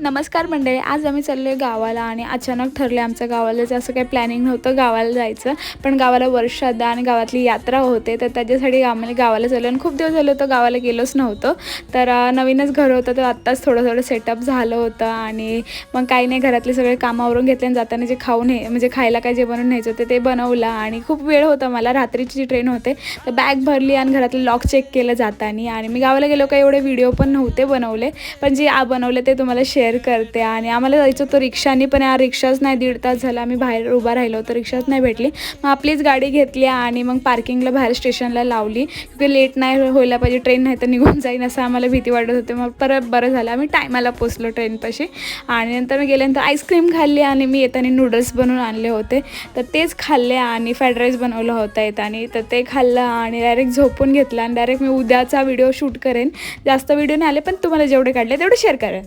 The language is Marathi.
नमस्कार मंडळी, आज आम्ही चाललो आहे गावाला आणि अचानक ठरले आमच्या गावाला असं काही प्लॅनिंग नव्हतं गावाला जायचं, पण गावाला वर्षादा आणि गावातली यात्रा होते तर त्याच्यासाठी आम्हाला गावाला चाललो आणि खूप दिवस झालं होतं गावाला गेलोच नव्हतं. तर नवीनच घर होतं तर आत्ताच थोडं सेटअप झालं होतं आणि मग काही नाही, घरातले सगळे कामावरून घेतले आणि जाताना जे म्हणजे खायला काय जे बनवून न्यायचं होतं ते बनवलं आणि खूप वेळ होता मला, रात्रीची जी ट्रेन होते तर बॅग भरली आणि घरातलं लॉक चेक केलं जाताना. आणि मी गावाला गेलो काही एवढे व्हिडिओ पण नव्हते बनवले, पण जे बनवले ते तुम्हाला शेअर करते. आणि आम्हाला जायचं होतं रिक्षाने, पण या रिक्षाच नाही, 1.5 तास झाला आम्ही बाहेर उभा राहिलो होतो, रिक्षाच नाही भेटली. मग आपलीच गाडी घेतली आणि मग पार्किंगला बाहेर स्टेशनला लावली, क्योंकि लेट नाही व्हायला पाहिजे, ट्रेन नाही तर निघून जाईन असं आम्हाला भीती वाटत होते. मग परत बरं झालं आम्ही टायमाला पोचलो ट्रेनपाशी. आणि नंतर मी गेल्यानंतर आईस्क्रीम खाल्ली आणि मी येताना नूडल्स बनवून आणले होते तर तेच खाल्ले आणि फ्राईड राईस बनवलं होतं येताना, तर ते खाल्लं आणि डायरेक्ट झोपून घेतलं. आणि डायरेक्ट मी उद्याचा व्हिडिओ शूट करेन, जास्त व्हिडिओ नाही आले पण तुम्हाला जेवढे काढले तेवढे शेअर करेन.